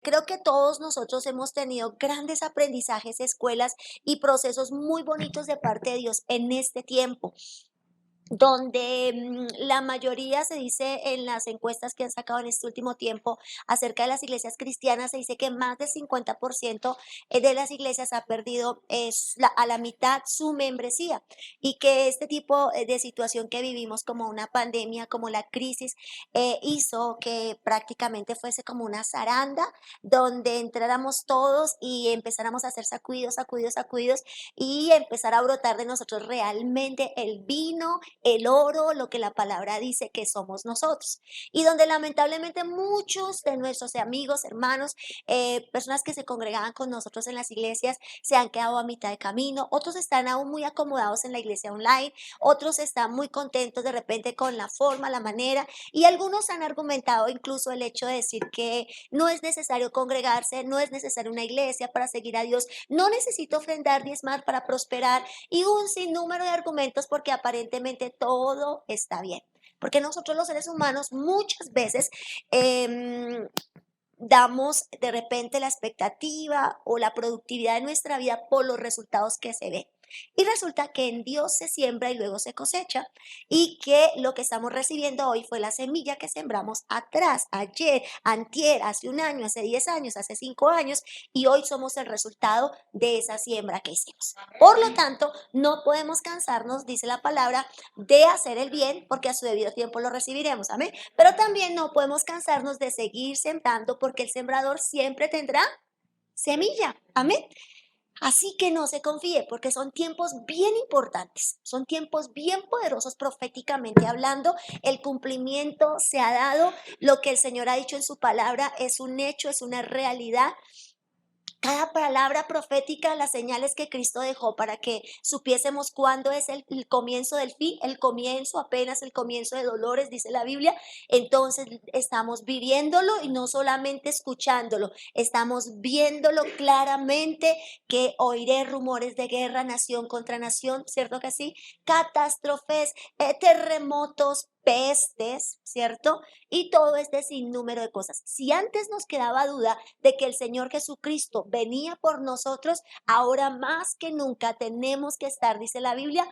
Creo que todos nosotros hemos tenido grandes aprendizajes, escuelas y procesos muy bonitos de parte de Dios en este tiempo donde la mayoría se dice en las encuestas que han sacado en este último tiempo acerca de las iglesias cristianas, se dice que más del 50% de las iglesias ha perdido a la mitad su membresía y que este tipo de situación que vivimos como una pandemia, como la crisis, hizo que prácticamente fuese como una zaranda donde entráramos todos y empezáramos a hacer sacudidos, sacudidos, sacudidos y empezar a brotar de nosotros realmente el vino, el oro, lo que la palabra dice que somos nosotros. Y donde lamentablemente muchos de nuestros amigos, hermanos, personas que se congregaban con nosotros en las iglesias, se han quedado a mitad de camino, otros están aún muy acomodados en la iglesia online, otros están muy contentos de repente con la forma, la manera, y algunos han argumentado incluso el hecho de decir que no es necesario congregarse, no es necesario una iglesia para seguir a Dios, no necesito ofrendar, diezmar para prosperar, y un sinnúmero de argumentos porque aparentemente todo está bien. Porque nosotros los seres humanos muchas veces damos de repente la expectativa o la productividad de nuestra vida por los resultados que se ven. Y resulta que en Dios se siembra y luego se cosecha y que lo que estamos recibiendo hoy fue la semilla que sembramos atrás, ayer, antier, hace un año, hace 10 años, hace 5 años y hoy somos el resultado de esa siembra que hicimos. Por lo tanto, no podemos cansarnos, dice la palabra, de hacer el bien porque a su debido tiempo lo recibiremos. Amén. Pero también no podemos cansarnos de seguir sembrando porque el sembrador siempre tendrá semilla. Amén. Así que no se confíe porque son tiempos bien importantes, son tiempos bien poderosos proféticamente hablando. El cumplimiento se ha dado, lo que el Señor ha dicho en su palabra es un hecho, es una realidad. Cada palabra profética, las señales que Cristo dejó para que supiésemos cuándo es el comienzo del fin, el comienzo, apenas el comienzo de dolores, dice la Biblia. Entonces estamos viviéndolo y no solamente escuchándolo, estamos viéndolo claramente que oiré rumores de guerra, nación contra nación, ¿cierto que sí? Catástrofes, terremotos, pestes, ¿cierto? Y todo este sinnúmero de cosas. Si antes nos quedaba duda de que el Señor Jesucristo venía por nosotros, ahora más que nunca tenemos que estar, dice la Biblia,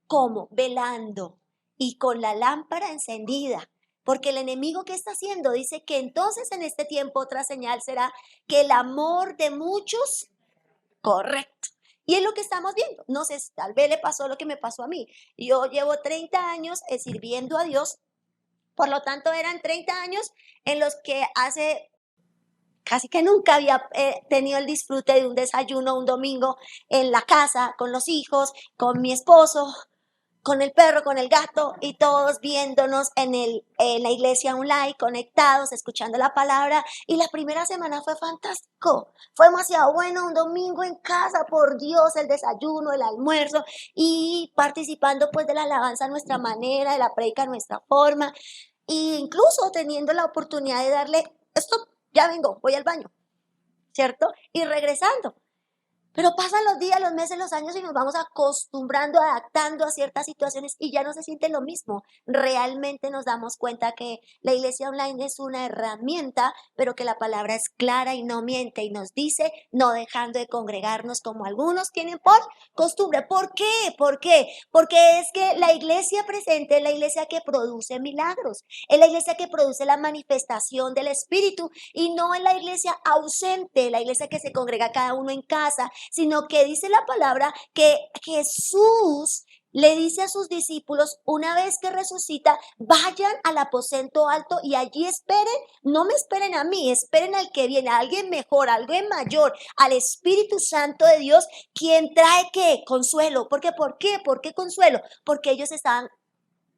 como velando y con la lámpara encendida. Porque el enemigo que está haciendo dice que entonces en este tiempo otra señal será que el amor de muchos, correcto. Y es lo que estamos viendo. No sé, tal vez le pasó lo que me pasó a mí. Yo llevo 30 años sirviendo a Dios, por lo tanto eran 30 años en los que hace casi que nunca había tenido el disfrute de un desayuno un domingo en la casa, con los hijos, con mi esposo, con el perro, con el gato y todos viéndonos en la iglesia online, conectados, escuchando la palabra. Y la primera semana fue fantástico, fue demasiado bueno, un domingo en casa, por Dios, el desayuno, el almuerzo y participando pues de la alabanza a nuestra manera, de la predica a nuestra forma e incluso teniendo la oportunidad de darle, esto, ya vengo, voy al baño, ¿cierto? Y regresando. Pero pasan los días, los meses, los años y nos vamos acostumbrando, adaptando a ciertas situaciones y ya no se siente lo mismo. Realmente nos damos cuenta que la iglesia online es una herramienta, pero que la palabra es clara y no miente y nos dice no dejando de congregarnos como algunos tienen por costumbre. ¿Por qué? ¿Por qué? Porque es que la iglesia presente es la iglesia que produce milagros, es la iglesia que produce la manifestación del Espíritu y no es la iglesia ausente, la iglesia que se congrega cada uno en casa, sino que dice la palabra que Jesús le dice a sus discípulos, una vez que resucita, vayan al aposento alto y allí esperen, no me esperen a mí, esperen al que viene, a alguien mejor, a alguien mayor, al Espíritu Santo de Dios, quien trae ¿qué? Consuelo. ¿Por qué? ¿Por qué? ¿Por qué consuelo? Porque ellos estaban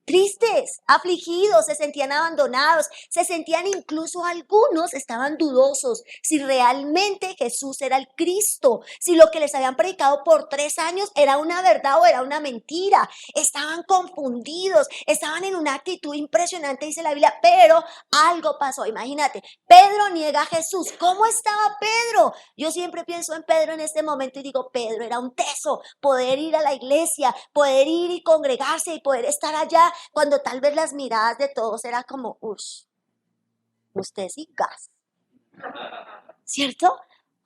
tristes, afligidos, se sentían abandonados, se sentían incluso algunos estaban dudosos si realmente Jesús era el Cristo, si lo que les habían predicado por 3 años era una verdad o era una mentira. Estaban confundidos, estaban en una actitud impresionante, dice la Biblia, pero algo pasó. Imagínate, Pedro niega a Jesús. ¿Cómo estaba Pedro? Yo siempre pienso en Pedro en este momento y digo, Pedro era un teso, poder ir a la iglesia, poder ir y congregarse y poder estar allá cuando tal vez las miradas de todos era como, uff, usted sí gas, ¿cierto?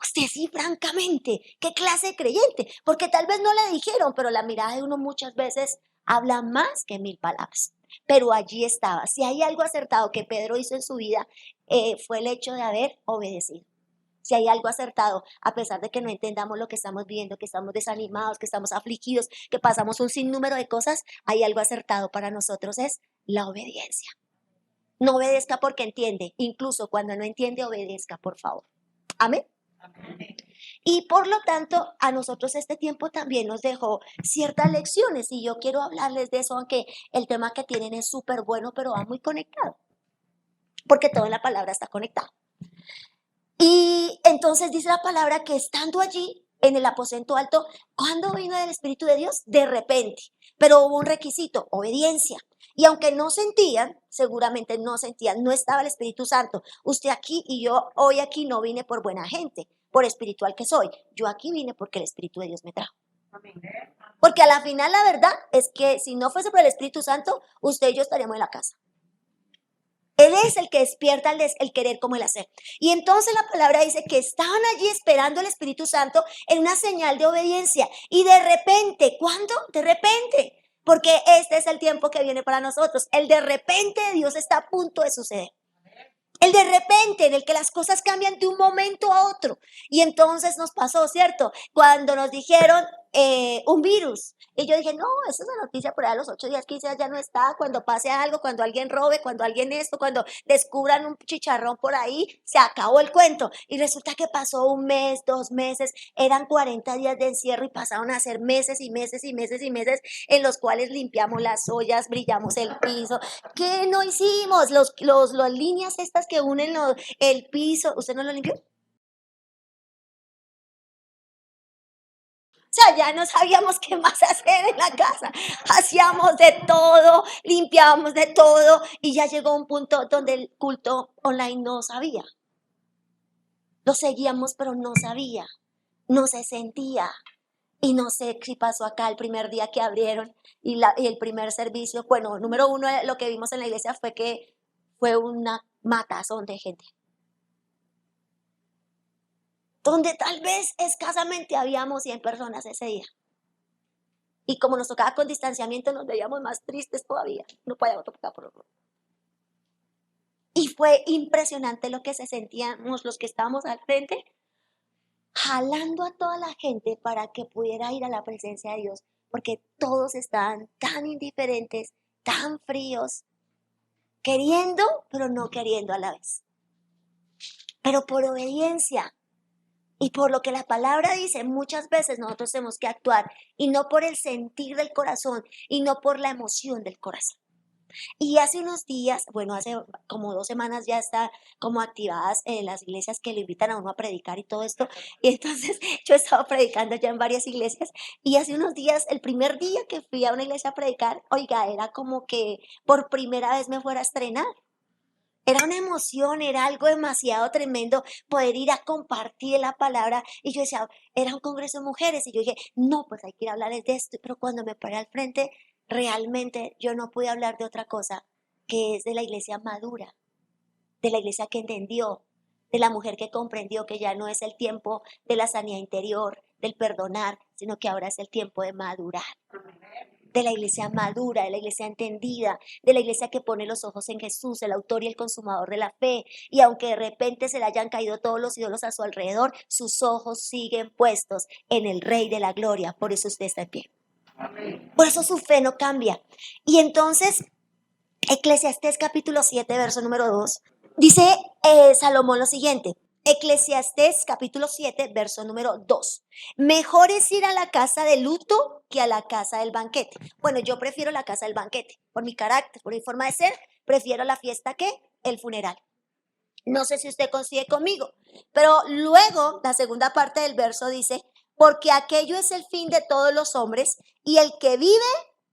Usted sí, francamente, ¿qué clase de creyente? Porque tal vez no le dijeron, pero la mirada de uno muchas veces habla más que mil palabras. Pero allí estaba. Si hay algo acertado que Pedro hizo en su vida, fue el hecho de haber obedecido. Si hay algo acertado, a pesar de que no entendamos lo que estamos viendo, que estamos desanimados, que estamos afligidos, que pasamos un sinnúmero de cosas, hay algo acertado para nosotros, es la obediencia. No obedezca porque entiende, incluso cuando no entiende, obedezca, por favor. Amén. Y por lo tanto, a nosotros este tiempo también nos dejó ciertas lecciones y yo quiero hablarles de eso, aunque el tema que tienen es súper bueno, pero va muy conectado, porque todo en la palabra está conectado. Y entonces dice la palabra que estando allí en el aposento alto, ¿cuándo vino el Espíritu de Dios? De repente. Pero hubo un requisito, obediencia. Y aunque no sentían, seguramente no sentían, no estaba el Espíritu Santo. Usted aquí y yo hoy aquí no vine por buena gente, por espiritual que soy. Yo aquí vine porque el Espíritu de Dios me trajo. Porque a la final la verdad es que si no fuese por el Espíritu Santo, usted y yo estaríamos en la casa. Él es el que despierta el querer como el hacer. Y entonces la palabra dice que estaban allí esperando el Espíritu Santo en una señal de obediencia. Y de repente, ¿cuándo? De repente. Porque este es el tiempo que viene para nosotros. El de repente de Dios está a punto de suceder. El de repente en el que las cosas cambian de un momento a otro. Y entonces nos pasó, ¿cierto? Cuando nos dijeron un virus. Y yo dije, no, esa es una noticia por ahí a los 8 días, 15 días ya no está. Cuando pase algo, cuando alguien robe, cuando alguien esto, cuando descubran un chicharrón por ahí, se acabó el cuento. Y resulta que pasó un mes, 2 meses, eran 40 días de encierro y pasaron a ser meses y meses y meses y meses en los cuales limpiamos las ollas, brillamos el piso. ¿Qué no hicimos? Las líneas estas que unen el piso, ¿usted no lo limpió? O sea, ya no sabíamos qué más hacer en la casa. Hacíamos de todo, limpiábamos de todo y ya llegó un punto donde el culto online no sabía. Lo seguíamos, pero no sabía, no se sentía. Y no sé si pasó acá el primer día que abrieron y el primer servicio. Bueno, número uno, lo que vimos en la iglesia fue que fue una matazón de gente. Donde tal vez escasamente habíamos 100 personas ese día. Y como nos tocaba con distanciamiento, nos veíamos más tristes todavía. No podíamos tocar por otro. Y fue impresionante lo que se sentíamos los que estábamos al frente, jalando a toda la gente para que pudiera ir a la presencia de Dios, porque todos estaban tan indiferentes, tan fríos, queriendo, pero no queriendo a la vez. Pero por obediencia. Y por lo que la palabra dice, muchas veces nosotros tenemos que actuar y no por el sentir del corazón y no por la emoción del corazón. Y hace unos días, bueno, hace como 2 semanas ya está como activadas las iglesias que le invitan a uno a predicar y todo esto. Y entonces yo he estado predicando ya en varias iglesias y hace unos días, el primer día que fui a una iglesia a predicar, oiga, era como que por primera vez me fuera a estrenar. Era una emoción, era algo demasiado tremendo poder ir a compartir la palabra. Y yo decía, era un congreso de mujeres. Y yo dije, no, pues hay que ir a hablarles de esto. Pero cuando me paré al frente, realmente yo no pude hablar de otra cosa, que es de la iglesia madura, de la iglesia que entendió, de la mujer que comprendió que ya no es el tiempo de la sanidad interior, del perdonar, sino que ahora es el tiempo de madurar, de la iglesia madura, de la iglesia entendida, de la iglesia que pone los ojos en Jesús, el autor y el consumador de la fe. Y aunque de repente se le hayan caído todos los ídolos a su alrededor, sus ojos siguen puestos en el Rey de la Gloria. Por eso usted está en pie. Por eso su fe no cambia. Y entonces, Eclesiastés capítulo 7, verso número 2, dice Salomón lo siguiente. Eclesiastés capítulo 7, verso número 2. Mejor es ir a la casa de luto que a la casa del banquete. Bueno, yo prefiero la casa del banquete. Por mi carácter, por mi forma de ser, prefiero la fiesta que el funeral. No sé si usted coincide conmigo, pero luego la segunda parte del verso dice, porque aquello es el fin de todos los hombres y el que vive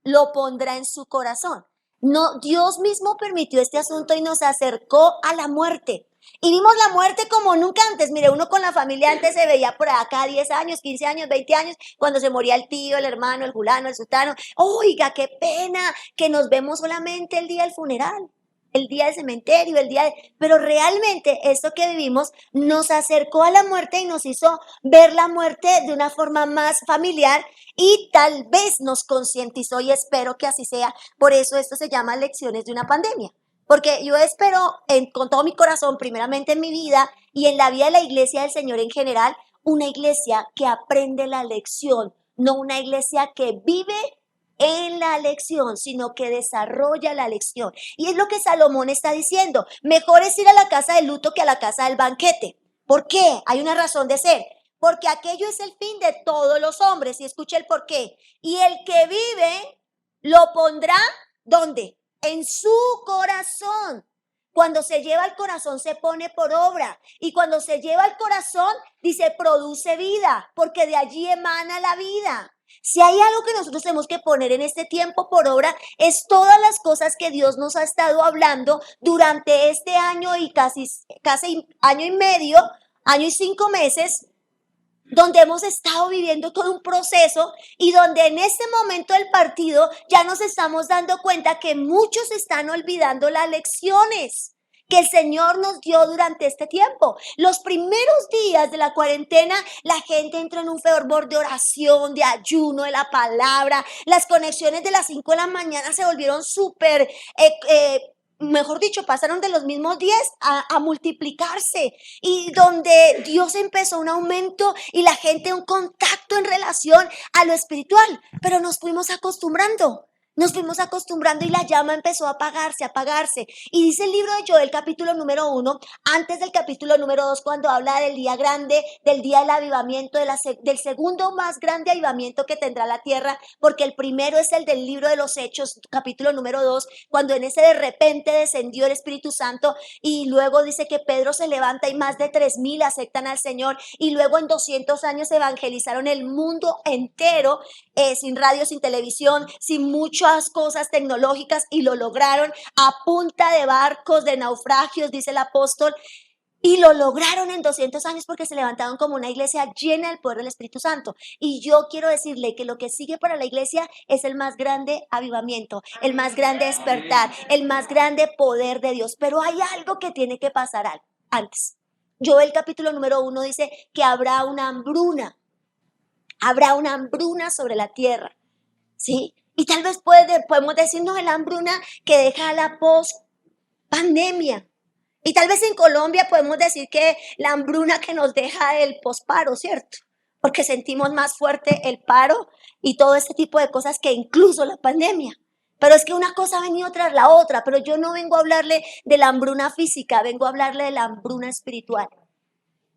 lo pondrá en su corazón. No, Dios mismo permitió este asunto y nos acercó a la muerte. Y vimos la muerte como nunca antes. Mire, uno con la familia antes se veía por acá 10 años, 15 años, 20 años, cuando se moría el tío, el hermano, el fulano, el sultano. Oiga, qué pena que nos vemos solamente el día del funeral. el día del cementerio, pero realmente esto que vivimos nos acercó a la muerte y nos hizo ver la muerte de una forma más familiar y tal vez nos concientizó y espero que así sea. Por eso esto se llama lecciones de una pandemia. Porque yo espero con todo mi corazón, primeramente en mi vida y en la vida de la iglesia del Señor en general, una iglesia que aprende la lección, no una iglesia que vive en la lección, sino que desarrolla la lección. Y es lo que Salomón está diciendo. Mejor es ir a la casa del luto que a la casa del banquete. ¿Por qué? Hay una razón de ser. Porque aquello es el fin de todos los hombres. Y escucha el por qué. Y el que vive lo pondrá, ¿dónde? En su corazón. Cuando se lleva al corazón se pone por obra. Y cuando se lleva al corazón, dice, produce vida, porque de allí emana la vida. Si hay algo que nosotros tenemos que poner en este tiempo por obra, es todas las cosas que Dios nos ha estado hablando durante este año y casi año y medio, año y 5 meses, donde hemos estado viviendo todo un proceso y donde en este momento del partido ya nos estamos dando cuenta que muchos están olvidando las lecciones que el Señor nos dio durante este tiempo. Los primeros días de la cuarentena, la gente entró en un fervor de oración, de ayuno, de la palabra. Las conexiones de las 5 de la mañana se volvieron súper mejor dicho, pasaron de los mismos 10 a multiplicarse y donde Dios empezó un aumento y la gente un contacto en relación a lo espiritual, pero nos fuimos acostumbrando. Nos fuimos acostumbrando y la llama empezó a apagarse, a apagarse. Y dice el libro de Joel, capítulo número 1, antes del capítulo número 2, cuando habla del día grande, del día del avivamiento, del segundo más grande avivamiento que tendrá la tierra, porque el primero es el del libro de los Hechos, capítulo número 2, cuando en ese de repente descendió el Espíritu Santo y luego dice que Pedro se levanta y más de 3,000 aceptan al Señor y luego en 200 años evangelizaron el mundo entero, sin radio, sin televisión, sin muchas cosas tecnológicas y lo lograron a punta de barcos, de naufragios, dice el apóstol. Y lo lograron en 200 años porque se levantaron como una iglesia llena del poder del Espíritu Santo. Y yo quiero decirle que lo que sigue para la iglesia es el más grande avivamiento, el más grande despertar, el más grande poder de Dios. Pero hay algo que tiene que pasar antes. Joel capítulo número 1 dice que habrá una hambruna sobre la tierra, ¿sí? Y tal vez podemos decir, no, la hambruna que deja la post-pandemia. Y tal vez en Colombia podemos decir que la hambruna que nos deja el posparo, ¿cierto? Porque sentimos más fuerte el paro y todo este tipo de cosas que incluso la pandemia. Pero es que una cosa ha venido tras la otra, pero yo no vengo a hablarle de la hambruna física, vengo a hablarle de la hambruna espiritual.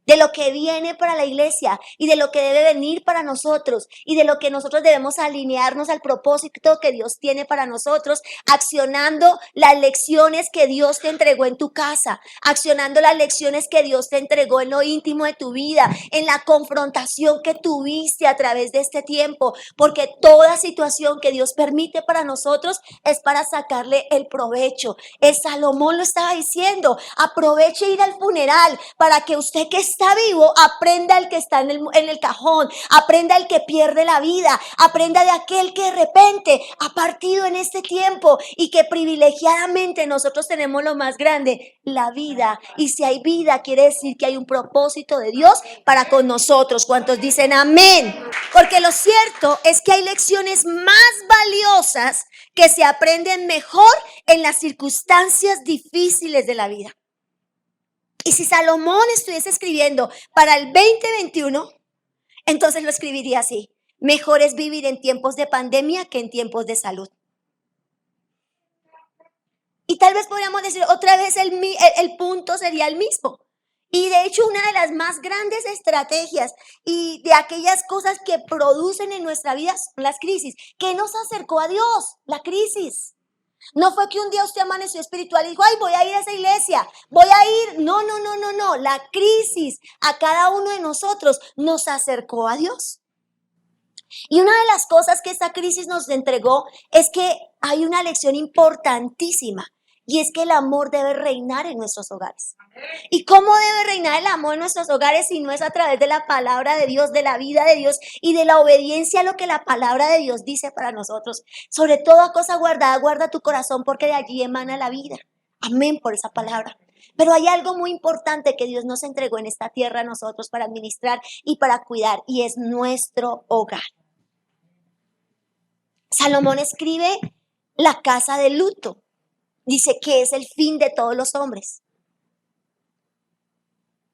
De lo que viene para la iglesia y de lo que debe venir para nosotros y de lo que nosotros debemos alinearnos al propósito que Dios tiene para nosotros, accionando las lecciones que Dios te entregó en tu casa, accionando las lecciones que Dios te entregó en lo íntimo de tu vida, en la confrontación que tuviste a través de este tiempo, porque toda situación que Dios permite para nosotros es para sacarle el provecho. El Salomón lo estaba diciendo, aproveche ir al funeral para que usted que está vivo aprenda el que está en el cajón, aprenda el que pierde la vida, aprenda de aquel que de repente ha partido en este tiempo y que privilegiadamente nosotros tenemos lo más grande, la vida. Y si hay vida, quiere decir que hay un propósito de Dios para con nosotros. ¿Cuántos dicen amén? Porque lo cierto es que hay lecciones más valiosas que se aprenden mejor en las circunstancias difíciles de la vida. Y si Salomón estuviese escribiendo para el 2021, entonces lo escribiría así: mejor es vivir en tiempos de pandemia que en tiempos de salud. Y tal vez podríamos decir otra vez el punto sería el mismo. Y de hecho una de las más grandes estrategias y de aquellas cosas que producen en nuestra vida son las crisis. ¿Qué nos acercó a Dios? La crisis. No fue que un día usted amaneció espiritual y dijo, ay, voy a ir a esa iglesia, voy a ir. No. La crisis a cada uno de nosotros nos acercó a Dios. Y una de las cosas que esta crisis nos entregó es que hay una lección importantísima. Y es que el amor debe reinar en nuestros hogares. ¿Y cómo debe reinar el amor en nuestros hogares si no es a través de la palabra de Dios, de la vida de Dios y de la obediencia a lo que la palabra de Dios dice para nosotros? Sobre toda cosa guardada, guarda tu corazón porque de allí emana la vida. Amén por esa palabra. Pero hay algo muy importante que Dios nos entregó en esta tierra a nosotros para administrar y para cuidar, y es nuestro hogar. Salomón escribe la casa de luto. Dice que es el fin de todos los hombres.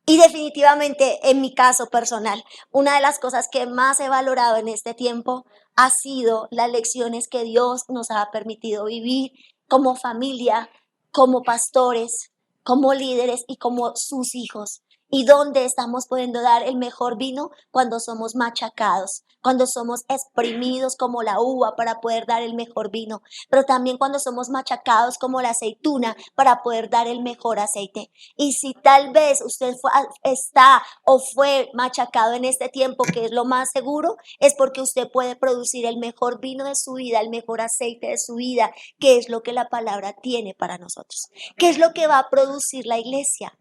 Y definitivamente, en mi caso personal, una de las cosas que más he valorado en este tiempo ha sido las lecciones que Dios nos ha permitido vivir como familia, como pastores, como líderes y como sus hijos. ¿Y dónde estamos pudiendo dar el mejor vino? Cuando somos machacados, cuando somos exprimidos como la uva para poder dar el mejor vino, pero también cuando somos machacados como la aceituna para poder dar el mejor aceite. Y si tal vez usted está o fue machacado en este tiempo, que es lo más seguro, es porque usted puede producir el mejor vino de su vida, el mejor aceite de su vida, que es lo que la palabra tiene para nosotros. ¿Qué es lo que va a producir la iglesia?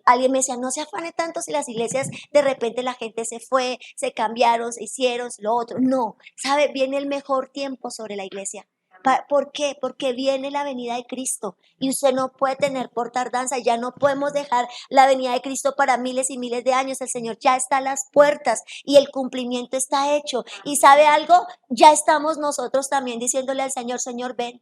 Alguien me decía, no se afane tanto si las iglesias de repente la gente se fue, se cambiaron, se hicieron, lo otro. No, ¿sabe? Viene el mejor tiempo sobre la iglesia. ¿Por qué? Porque viene la venida de Cristo y usted no puede tener por tardanza, ya no podemos dejar la venida de Cristo para miles y miles de años. El Señor ya está a las puertas y el cumplimiento está hecho. ¿Y sabe algo? Ya estamos nosotros también diciéndole al Señor, Señor, ven,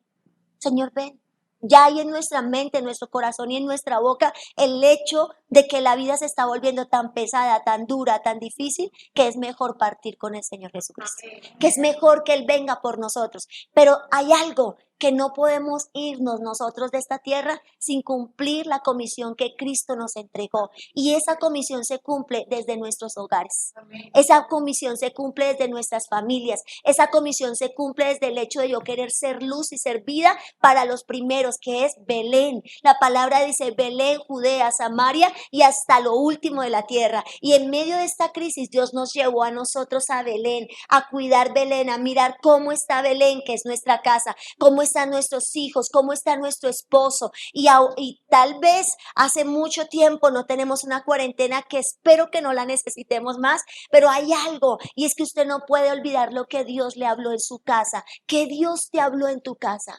Señor, ven. Ya hay en nuestra mente, en nuestro corazón y en nuestra boca el hecho de que la vida se está volviendo tan pesada, tan dura, tan difícil, que es mejor partir con el Señor Jesucristo, que es mejor que Él venga por nosotros. Pero hay algo que no podemos irnos nosotros de esta tierra sin cumplir la comisión que Cristo nos entregó. Y esa comisión se cumple desde nuestros hogares. Esa comisión se cumple desde nuestras familias. Esa comisión se cumple desde el hecho de yo querer ser luz y ser vida para los primeros, que es Belén. La palabra dice Belén, Judea, Samaria y hasta lo último de la tierra. Y en medio de esta crisis Dios nos llevó a nosotros a Belén, a cuidar Belén, a mirar cómo está Belén, que es nuestra casa, cómo están nuestros hijos, cómo está nuestro esposo. Y tal vez hace mucho tiempo no tenemos una cuarentena, que espero que no la necesitemos más, pero hay algo, y es que usted no puede olvidar lo que Dios le habló en su casa, que Dios te habló en tu casa,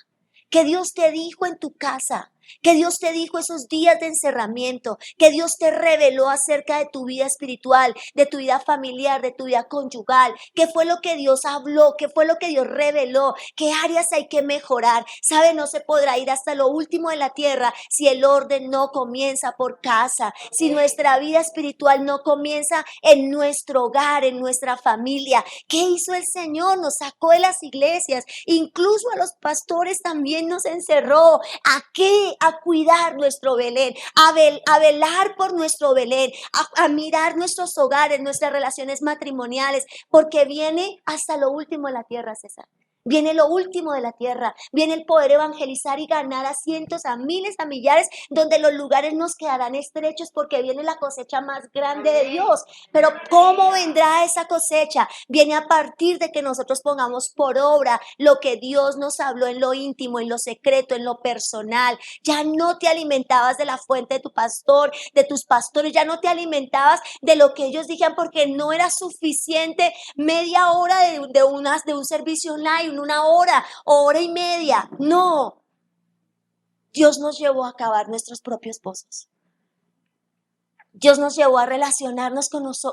que Dios te dijo en tu casa, que Dios te dijo esos días de encerramiento, que Dios te reveló acerca de tu vida espiritual, de tu vida familiar, de tu vida conyugal. ¿Qué fue lo que Dios habló? ¿Qué fue lo que Dios reveló? ¿Qué áreas hay que mejorar? ¿Sabe? No se podrá ir hasta lo último de la tierra si el orden no comienza por casa, si nuestra vida espiritual no comienza en nuestro hogar, en nuestra familia. ¿Qué hizo el Señor? Nos sacó de las iglesias, incluso a los pastores también nos encerró. ¿A qué? A cuidar nuestro Belén, a velar por nuestro Belén, a mirar nuestros hogares, nuestras relaciones matrimoniales, porque viene hasta lo último de la tierra, César. Viene lo último de la tierra, viene el poder evangelizar y ganar a cientos, a miles, a millares, donde los lugares nos quedarán estrechos porque viene la cosecha más grande de Dios. Pero ¿cómo vendrá esa cosecha? Viene a partir de que nosotros pongamos por obra lo que Dios nos habló en lo íntimo, en lo secreto, en lo personal. Ya no te alimentabas de la fuente de tu pastor, de tus pastores, ya no te alimentabas de lo que ellos dijeron, porque no era suficiente media hora de un servicio online, una hora o hora y media. No, Dios nos llevó a cavar nuestros propios pozos. Dios nos llevó a relacionarnos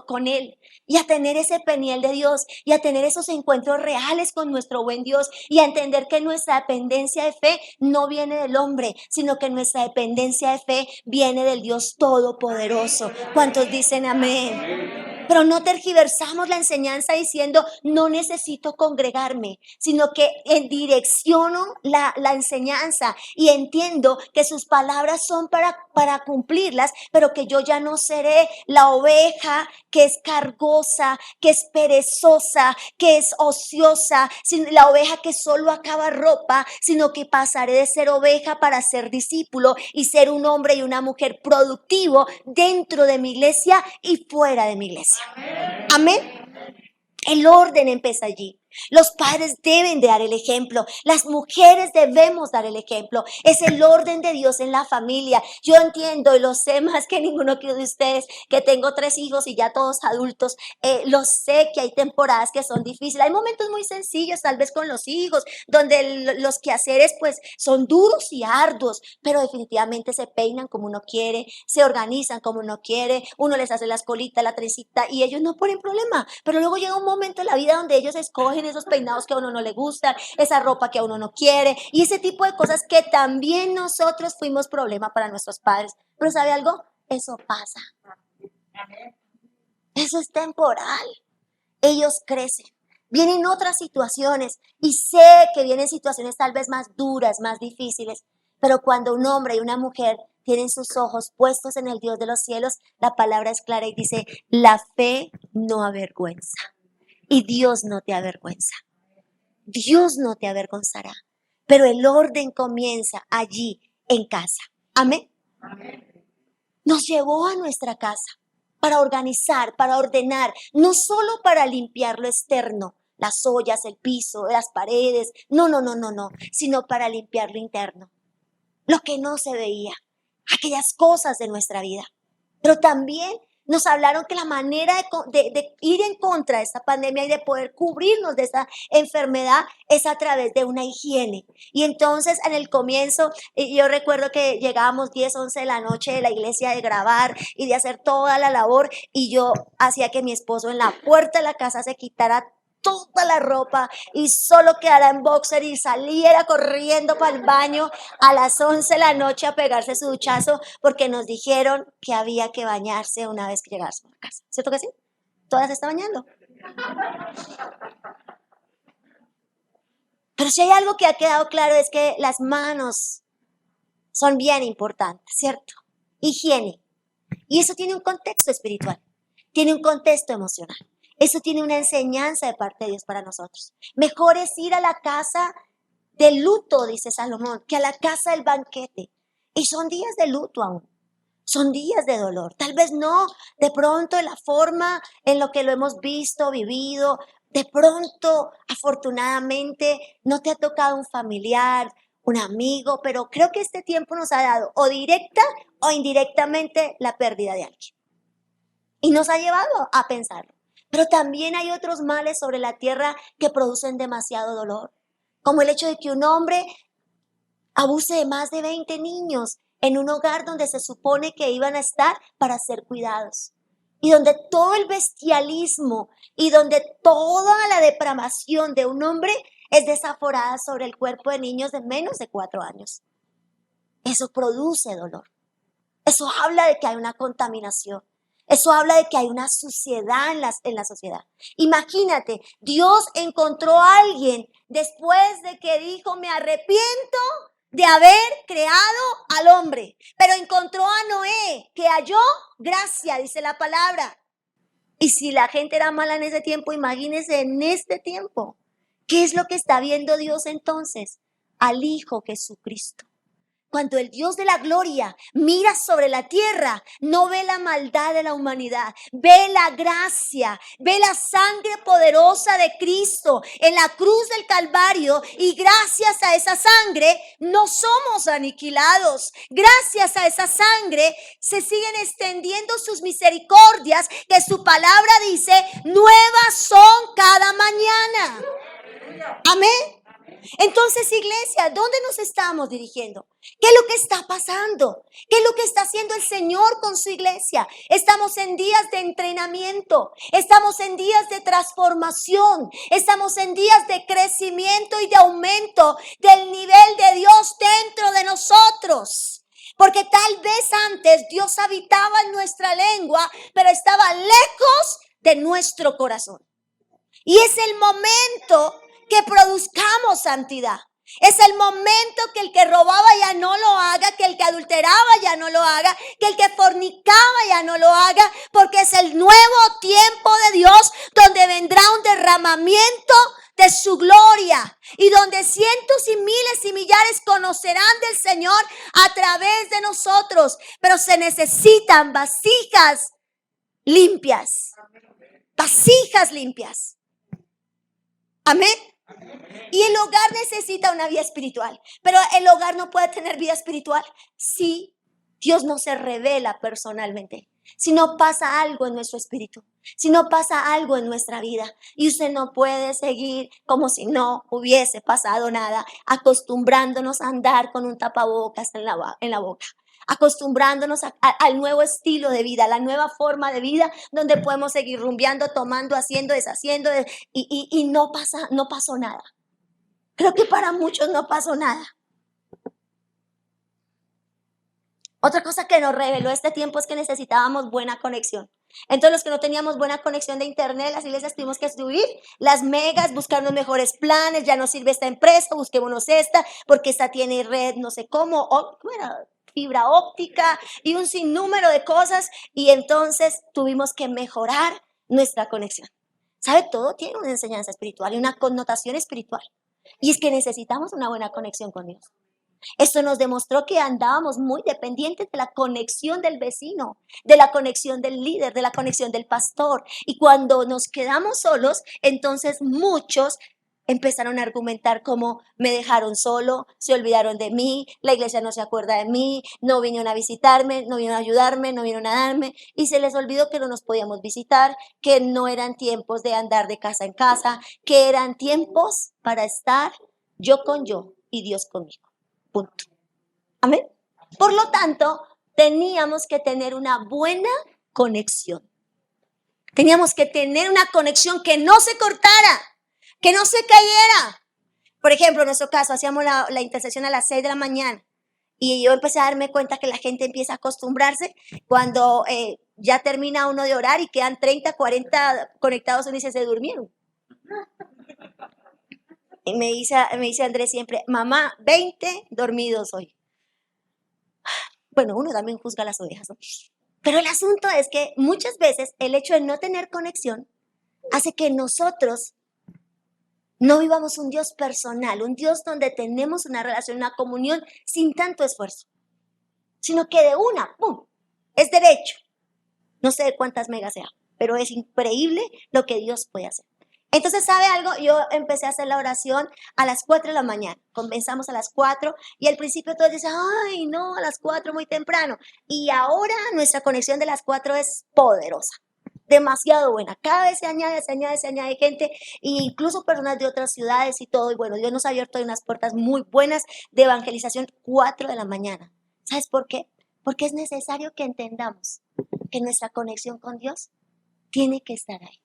con Él y a tener ese peniel de Dios y a tener esos encuentros reales con nuestro buen Dios y a entender que nuestra dependencia de fe no viene del hombre, sino que nuestra dependencia de fe viene del Dios Todopoderoso. ¿Cuántos dicen amén? Pero no tergiversamos la enseñanza diciendo no necesito congregarme, sino que direcciono la enseñanza y entiendo que sus palabras son para cumplirlas, pero que yo ya no seré la oveja que es cargosa, que es perezosa, que es ociosa, sino la oveja que solo acaba ropa, sino que pasaré de ser oveja para ser discípulo y ser un hombre y una mujer productivo dentro de mi iglesia y fuera de mi iglesia. Amén. El orden empieza allí. Los padres deben de dar el ejemplo. Las mujeres debemos dar el ejemplo. Es el orden de Dios en la familia. Yo entiendo y lo sé más que ninguno de ustedes, que tengo 3 hijos y ya todos adultos. Lo sé que hay temporadas que son difíciles. Hay momentos muy sencillos, tal vez con los hijos, donde los quehaceres pues son duros y arduos, pero definitivamente se peinan como uno quiere, se organizan como uno quiere, uno les hace las colitas, la trencita y ellos no ponen problema. Pero luego llega un momento en la vida donde ellos escogen esos peinados que a uno no le gustan, esa ropa que a uno no quiere y ese tipo de cosas que también nosotros fuimos problema para nuestros padres. Pero ¿sabe algo? Eso pasa. Eso es temporal. Ellos crecen. Vienen otras situaciones y sé que vienen situaciones tal vez más duras, más difíciles, pero cuando un hombre y una mujer tienen sus ojos puestos en el Dios de los cielos, la palabra es clara y dice, la fe no avergüenza y Dios no te avergüenza. Dios no te avergonzará, pero el orden comienza allí en casa. Amén. Nos llevó a nuestra casa para organizar, para ordenar, no solo para limpiar lo externo, las ollas, el piso, las paredes, no, sino para limpiar lo interno, lo que no se veía, aquellas cosas de nuestra vida. Pero también nos hablaron que la manera de ir en contra de esta pandemia y de poder cubrirnos de esta enfermedad es a través de una higiene. Y entonces en el comienzo, yo recuerdo que llegábamos 10, 11 de la noche de la iglesia de grabar y de hacer toda la labor y yo hacía que mi esposo en la puerta de la casa se quitara toda la ropa y solo quedara en boxer y saliera corriendo para el baño a las 11 de la noche a pegarse su duchazo porque nos dijeron que había que bañarse una vez que llegásemos a casa. ¿Cierto que sí? Todas se están bañando. Pero si hay algo que ha quedado claro es que las manos son bien importantes, ¿cierto? Higiene. Y eso tiene un contexto espiritual, tiene un contexto emocional. Eso tiene una enseñanza de parte de Dios para nosotros. Mejor es ir a la casa del luto, dice Salomón, que a la casa del banquete. Y son días de luto aún. Son días de dolor. Tal vez no de pronto en la forma en lo que lo hemos visto, vivido. De pronto, afortunadamente, no te ha tocado un familiar, un amigo, pero creo que este tiempo nos ha dado o directa o indirectamente la pérdida de alguien. Y nos ha llevado a pensarlo. Pero también hay otros males sobre la tierra que producen demasiado dolor, como el hecho de que un hombre abuse de más de 20 niños en un hogar donde se supone que iban a estar para ser cuidados. Y donde todo el bestialismo y donde toda la depravación de un hombre es desaforada sobre el cuerpo de niños de menos de 4 años. Eso produce dolor. Eso habla de que hay una contaminación. Eso habla de que hay una suciedad en la sociedad. Imagínate, Dios encontró a alguien después de que dijo, me arrepiento de haber creado al hombre. Pero encontró a Noé, que halló gracia, dice la palabra. Y si la gente era mala en ese tiempo, imagínense en este tiempo. ¿Qué es lo que está viendo Dios entonces? Al Hijo Jesucristo. Cuando el Dios de la gloria mira sobre la tierra, no ve la maldad de la humanidad, ve la gracia, ve la sangre poderosa de Cristo en la cruz del Calvario y gracias a esa sangre no somos aniquilados. Gracias a esa sangre se siguen extendiendo sus misericordias que su palabra dice, nuevas son cada mañana. Amén. Entonces, iglesia, ¿dónde nos estamos dirigiendo? ¿Qué es lo que está pasando? ¿Qué es lo que está haciendo el Señor con su iglesia? Estamos en días de entrenamiento, estamos en días de transformación, estamos en días de crecimiento y de aumento del nivel de Dios dentro de nosotros. Porque tal vez antes Dios habitaba en nuestra lengua, pero estaba lejos de nuestro corazón. Y es el momento que produzcamos santidad. Es el momento que el que robaba ya no lo haga, que el que adulteraba ya no lo haga, que el que fornicaba ya no lo haga, porque es el nuevo tiempo de Dios donde vendrá un derramamiento de su gloria y donde cientos y millares conocerán del Señor a través de nosotros. Pero se necesitan vasijas limpias. Vasijas limpias. Amén. Y el hogar necesita una vida espiritual, pero el hogar no puede tener vida espiritual si Dios no se revela personalmente, si no pasa algo en nuestro espíritu, si no pasa algo en nuestra vida. Y usted no puede seguir como si no hubiese pasado nada, acostumbrándonos a andar con un tapabocas en la boca, acostumbrándonos al nuevo estilo de vida, a la nueva forma de vida, donde podemos seguir rumbeando, tomando, haciendo, deshaciendo, y no pasó nada. Creo que para muchos no pasó nada. Otra cosa que nos reveló este tiempo es que necesitábamos buena conexión. Entonces los que no teníamos buena conexión de internet, las iglesias tuvimos que subir las megas, buscar los mejores planes, ya no sirve esta empresa, busquémonos esta, porque esta tiene red no sé cómo, bueno, fibra óptica y un sinnúmero de cosas, y entonces tuvimos que mejorar nuestra conexión. ¿Sabe? Todo tiene una enseñanza espiritual y una connotación espiritual. Y es que necesitamos una buena conexión con Dios. Esto nos demostró que andábamos muy dependientes de la conexión del vecino, de la conexión del líder, de la conexión del pastor. Y cuando nos quedamos solos, entonces muchos empezaron a argumentar como me dejaron solo, se olvidaron de mí, la iglesia no se acuerda de mí, no vinieron a visitarme, no vinieron a ayudarme, no vinieron a darme, y se les olvidó que no nos podíamos visitar, que no eran tiempos de andar de casa en casa, que eran tiempos para estar yo con yo y Dios conmigo. Punto. Amén. Por lo tanto, teníamos que tener una buena conexión. Teníamos que tener una conexión que no se cortara, que no se cayera. Por ejemplo, en nuestro caso, hacíamos la intercesión a las 6 de la mañana y yo empecé a darme cuenta que la gente empieza a acostumbrarse cuando ya termina uno de orar y quedan 30, 40 conectados, uno dice, se durmieron. Y me dice Andrés siempre, mamá, 20 dormidos hoy. Bueno, uno también juzga a las ovejas, ¿no? Pero el asunto es que muchas veces el hecho de no tener conexión hace que nosotros no vivamos un Dios personal, un Dios donde tenemos una relación, una comunión sin tanto esfuerzo, sino que de una, ¡pum!, es derecho. No sé de cuántas megas sea, pero es increíble lo que Dios puede hacer. Entonces, ¿sabe algo? Yo empecé a hacer la oración a las 4 de la mañana. Comenzamos a las 4 y al principio todos dicen, ay, no, a las 4 muy temprano. Y ahora nuestra conexión de las 4 es poderosa, demasiado buena. Cada vez se añade gente, e incluso personas de otras ciudades y todo. Y bueno, Dios nos ha abierto unas puertas muy buenas de evangelización 4 de la mañana. ¿Sabes por qué? Porque es necesario que entendamos que nuestra conexión con Dios tiene que estar ahí.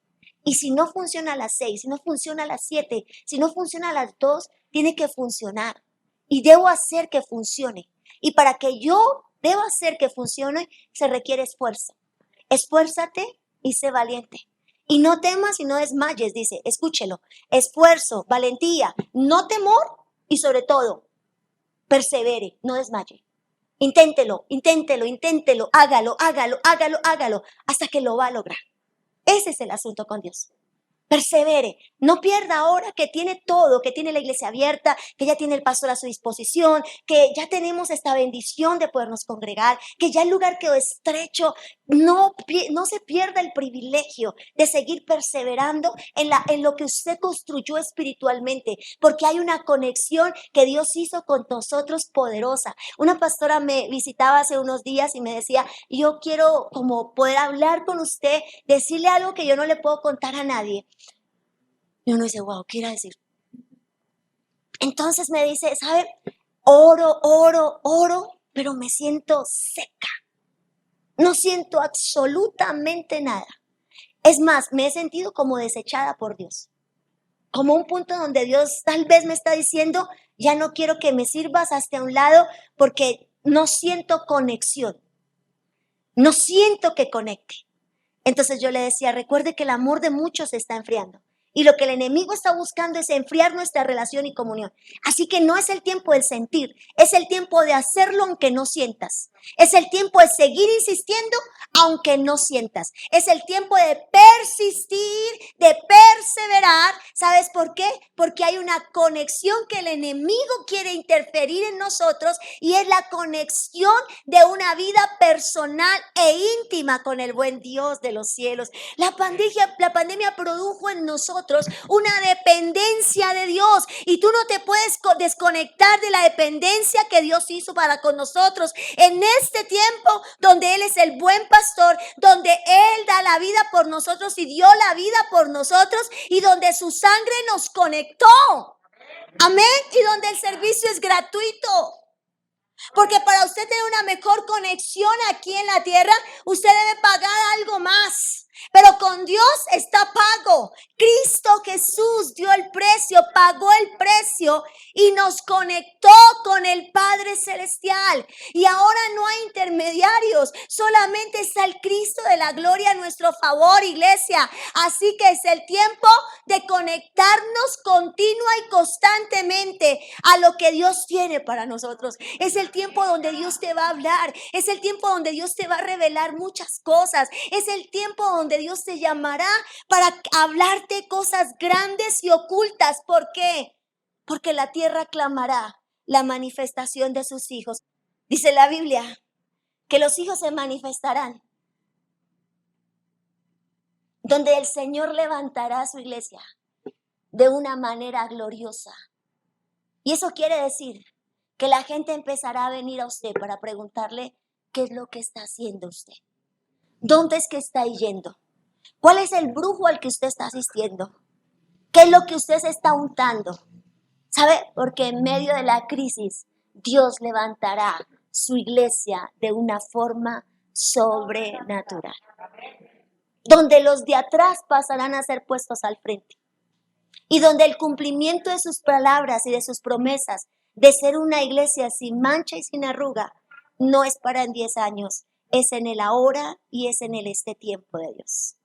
Y si no funciona a las 6, si no funciona a las 7, si no funciona a las 2, tiene que funcionar. Y debo hacer que funcione. Y para que yo deba hacer que funcione, se requiere esfuerzo. Esfuérzate y sé valiente. Y no temas y no desmayes, dice, escúchelo. Esfuerzo, valentía, no temor y sobre todo, persevere, no desmaye. Inténtelo, hágalo, hasta que lo va a lograr. Ese es el asunto con Dios. Persevere, no pierda ahora que tiene todo, que tiene la iglesia abierta, que ya tiene el pastor a su disposición, que ya tenemos esta bendición de podernos congregar, que ya el lugar quedó estrecho. No se pierda el privilegio de seguir perseverando en lo que usted construyó espiritualmente, porque hay una conexión que Dios hizo con nosotros poderosa. Una pastora me visitaba hace unos días y me decía, yo quiero como poder hablar con usted, decirle algo que yo no le puedo contar a nadie. Y uno dice, wow, ¿qué irá a decir? Entonces me dice, ¿sabe? Oro, pero me siento seca. No siento absolutamente nada. Es más, me he sentido como desechada por Dios. Como un punto donde Dios tal vez me está diciendo, ya no quiero que me sirvas hasta un lado porque no siento conexión. No siento que conecte. Entonces yo le decía, recuerde que el amor de muchos se está enfriando. Y lo que el enemigo está buscando es enfriar nuestra relación y comunión. Así que no es el tiempo del sentir, es el tiempo de hacerlo aunque no sientas. Es el tiempo de seguir insistiendo aunque no sientas. Es el tiempo de persistir, de perseverar. ¿Sabes por qué? Porque hay una conexión que el enemigo quiere interferir en nosotros y es la conexión de una vida personal e íntima con el buen Dios de los cielos. La pandemia produjo en nosotros nosotros una dependencia de Dios. Y tú no te puedes desconectar de la dependencia que Dios hizo para con nosotros en este tiempo donde Él es el buen pastor, donde Él da la vida por nosotros y dio la vida por nosotros y donde su sangre nos conectó. Amén. Y donde el servicio es gratuito. Porque para usted tener una mejor conexión aquí en la tierra, usted debe pagar algo más. Pero con Dios está pago. Cristo Jesús dio el precio, pagó el precio y nos conectó con el Padre Celestial. Y ahora no hay intermediarios, solamente está el Cristo de la gloria a nuestro favor, iglesia. Así que es el tiempo de conectarnos continua y constantemente a lo que Dios tiene para nosotros. Es el tiempo donde Dios te va a hablar, es el tiempo donde Dios te va a revelar muchas cosas, es el tiempo donde Dios te llamará para hablarte cosas grandes y ocultas. ¿Por qué? Porque la tierra clamará la manifestación de sus hijos. Dice la Biblia que los hijos se manifestarán, donde el Señor levantará a su iglesia de una manera gloriosa. Y eso quiere decir que la gente empezará a venir a usted para preguntarle qué es lo que está haciendo usted. ¿Dónde es que está yendo? ¿Cuál es el brujo al que usted está asistiendo? ¿Qué es lo que usted se está untando? ¿Sabe? Porque en medio de la crisis, Dios levantará su iglesia de una forma sobrenatural. Donde los de atrás pasarán a ser puestos al frente. Y donde el cumplimiento de sus palabras y de sus promesas de ser una iglesia sin mancha y sin arruga, no es para en 10 años, es en el ahora y es en el este tiempo de Dios.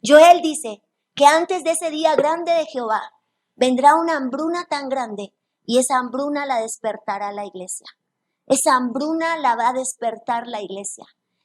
Joel dice que antes de ese día grande de Jehová, vendrá una hambruna tan grande y esa hambruna la despertará la iglesia. Esa hambruna la va a despertar la iglesia.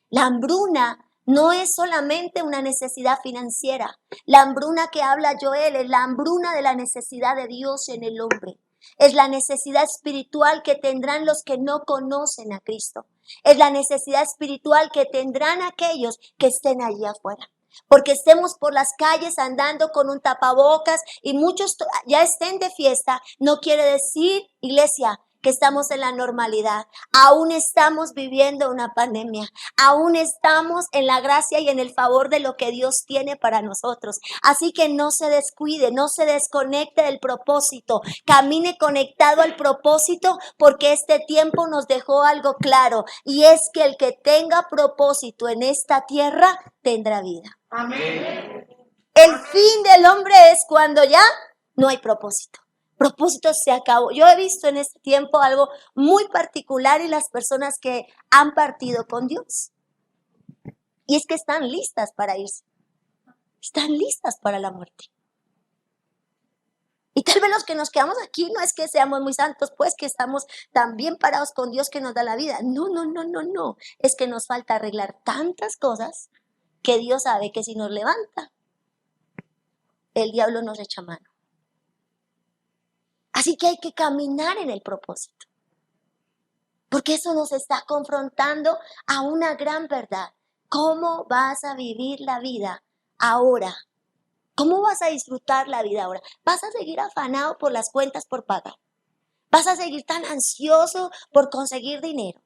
La hambruna no es solamente una necesidad financiera. La hambruna que habla Joel es la hambruna de la necesidad de Dios en el hombre. Es la necesidad espiritual que tendrán los que no conocen a Cristo. Es la necesidad espiritual que tendrán aquellos que estén allí afuera. Porque estemos por las calles andando con un tapabocas y muchos ya estén de fiesta, no quiere decir, iglesia, que estamos en la normalidad. Aún estamos viviendo una pandemia. Aún estamos en la gracia y en el favor de lo que Dios tiene para nosotros. Así que no se descuide, no se desconecte del propósito. Camine conectado al propósito porque este tiempo nos dejó algo claro. Y es que el que tenga propósito en esta tierra tendrá vida. Amén. El fin del hombre es cuando ya no hay propósito. Propósito se acabó. Yo he visto en este tiempo algo muy particular en las personas que han partido con Dios. Y es que están listas para irse. Están listas para la muerte. Y tal vez los que nos quedamos aquí no es que seamos muy santos, pues que estamos tan bien parados con Dios que nos da la vida. No. Es que nos falta arreglar tantas cosas que Dios sabe que si nos levanta, el diablo nos echa mano. Así que hay que caminar en el propósito. Porque eso nos está confrontando a una gran verdad. ¿Cómo vas a vivir la vida ahora? ¿Cómo vas a disfrutar la vida ahora? ¿Vas a seguir afanado por las cuentas por pagar? ¿Vas a seguir tan ansioso por conseguir dinero?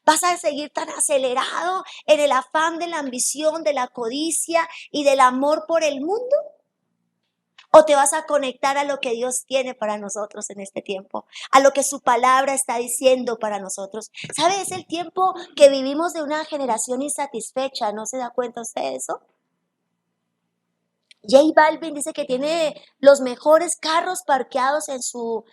¿Vas a seguir tan acelerado en el afán de la ambición, de la codicia y del amor por el mundo? ¿O te vas a conectar a lo que Dios tiene para nosotros en este tiempo? A lo que su palabra está diciendo para nosotros. ¿Sabe? Es el tiempo que vivimos de una generación insatisfecha. ¿No se da cuenta usted de eso? J Balvin dice que tiene los mejores carros parqueados en su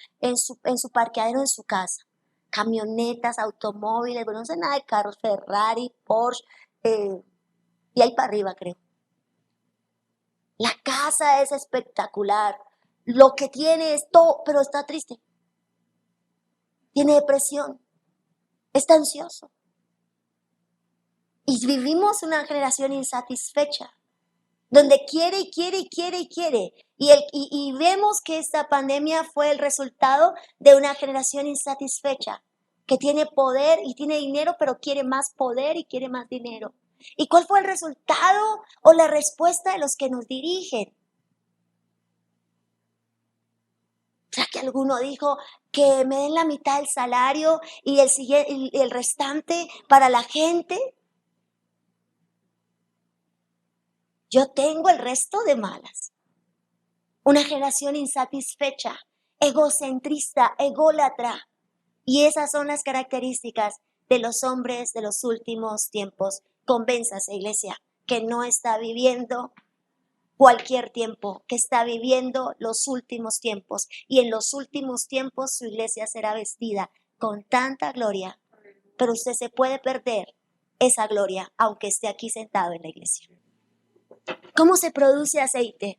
parqueadero en su casa. Camionetas, automóviles, bueno, no sé nada de carros, Ferrari, Porsche, y ahí para arriba creo. La casa es espectacular. Lo que tiene es todo, pero está triste. Tiene depresión. Está ansioso. Y vivimos una generación insatisfecha, donde quiere y quiere y quiere y quiere. Y vemos que esta pandemia fue el resultado de una generación insatisfecha, que tiene poder y tiene dinero, pero quiere más poder y quiere más dinero. ¿Y cuál fue el resultado o la respuesta de los que nos dirigen? que alguno dijo que me den la mitad del salario y el restante para la gente. Yo tengo el resto de malas. Una generación insatisfecha, egocentrista, ególatra. Y esas son las características de los hombres de los últimos tiempos. Convénzase, iglesia, que no está viviendo cualquier tiempo, que está viviendo los últimos tiempos. Y en los últimos tiempos su iglesia será vestida con tanta gloria. Pero usted se puede perder esa gloria, aunque esté aquí sentado en la iglesia. ¿Cómo se produce aceite?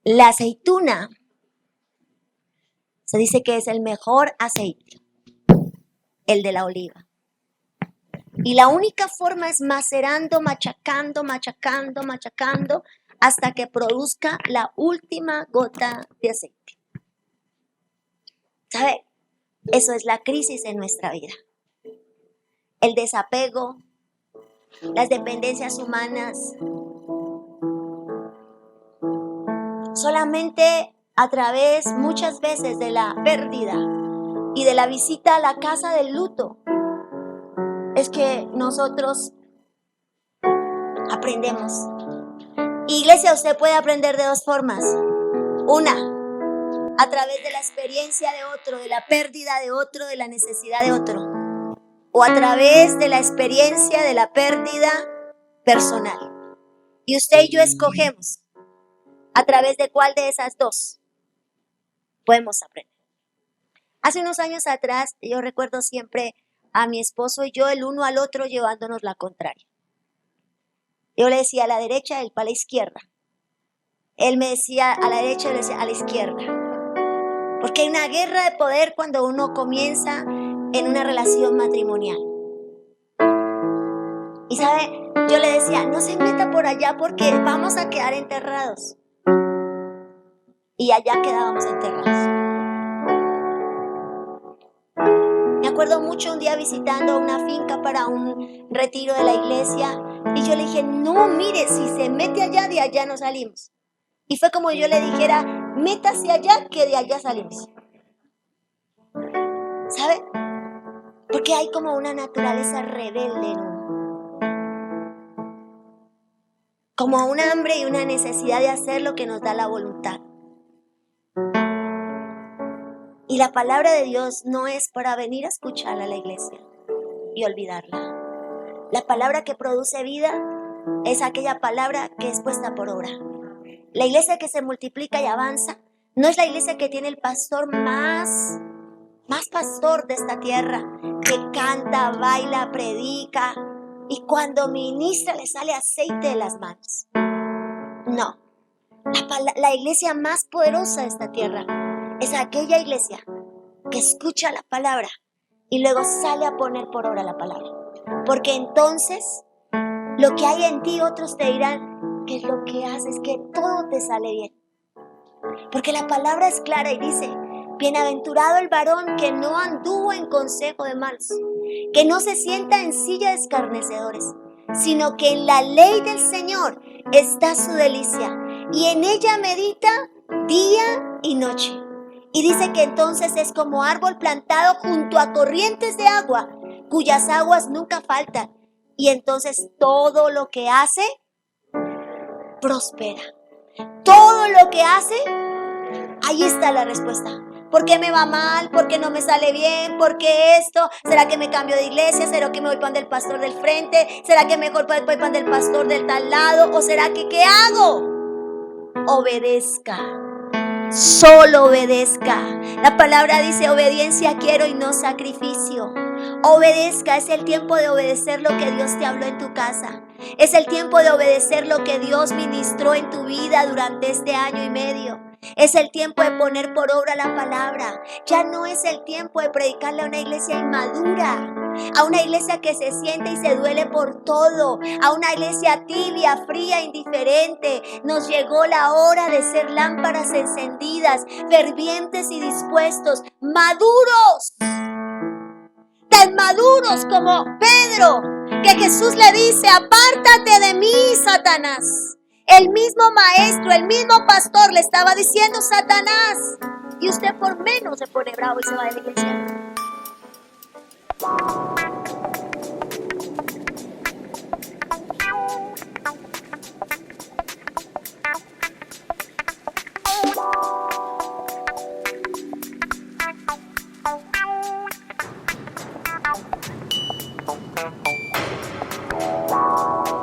La aceituna se dice que es el mejor aceite, el de la oliva. Y la única forma es macerando, machacando, hasta que produzca la última gota de aceite. ¿Sabe? Eso es la crisis en nuestra vida. El desapego, las dependencias humanas. Solamente a través, muchas veces, de la pérdida y de la visita a la casa del luto, es que nosotros aprendemos. Iglesia, usted puede aprender de dos formas. Una, a través de la experiencia de otro, de la pérdida de otro, de la necesidad de otro. O a través de la experiencia de la pérdida personal. Y usted y yo escogemos a través de cuál de esas dos podemos aprender. Hace unos años atrás, yo recuerdo siempre a mi esposo y yo, el uno al otro, llevándonos la contraria. Yo le decía a la derecha, él para la izquierda. Él me decía a la derecha, yo le decía a la izquierda. Porque hay una guerra de poder cuando uno comienza en una relación matrimonial. Y sabe, yo le decía, no se meta por allá porque vamos a quedar enterrados. Y allá quedábamos enterrados. Me acuerdo mucho un día visitando una finca para un retiro de la iglesia y yo le dije, no, mire, si se mete allá, de allá no salimos. Y fue como yo le dijera, métase allá, que de allá salimos. ¿Sabe? Porque hay como una naturaleza rebelde en uno. Como un hambre y una necesidad de hacer lo que nos da la voluntad. Y la palabra de Dios no es para venir a escucharla a la iglesia y olvidarla. La palabra que produce vida es aquella palabra que es puesta por obra. La iglesia que se multiplica y avanza no es la iglesia que tiene el pastor más pastor de esta tierra, que canta, baila, predica y cuando ministra le sale aceite de las manos. No, la iglesia más poderosa de esta tierra es aquella iglesia que escucha la palabra y luego sale a poner por obra la palabra. Porque entonces lo que hay en ti, otros te dirán que lo que haces, que todo te sale bien. Porque la palabra es clara y dice, bienaventurado el varón que no anduvo en consejo de malos, que no se sienta en silla de escarnecedores, sino que en la ley del Señor está su delicia y en ella medita día y noche. Y dice que entonces es como árbol plantado junto a corrientes de agua, cuyas aguas nunca faltan. Y entonces todo lo que hace, prospera. Todo lo que hace, ahí está la respuesta. ¿Por qué me va mal? ¿Por qué no me sale bien? ¿Por qué esto? ¿Será que me cambio de iglesia? ¿Será que me voy para el pastor del frente? ¿Será que mejor voy para el pastor del tal lado? ¿O será que qué hago? Obedezca. Solo obedezca. La palabra dice obediencia quiero y no sacrificio. Obedezca, es el tiempo de obedecer lo que Dios te habló en tu casa. Es el tiempo de obedecer lo que Dios ministró en tu vida durante este año y medio. Es el tiempo de poner por obra la palabra. Ya no es el tiempo de predicarle a una iglesia inmadura, a una iglesia que se siente y se duele por todo, a una iglesia tibia, fría, indiferente. Nos llegó la hora de ser lámparas encendidas, fervientes y dispuestos, maduros. Tan maduros como Pedro, que Jesús le dice, apártate de mí, Satanás. El mismo maestro, el mismo pastor le estaba diciendo: Satanás. Y usted por menos se pone bravo y se va de la iglesia.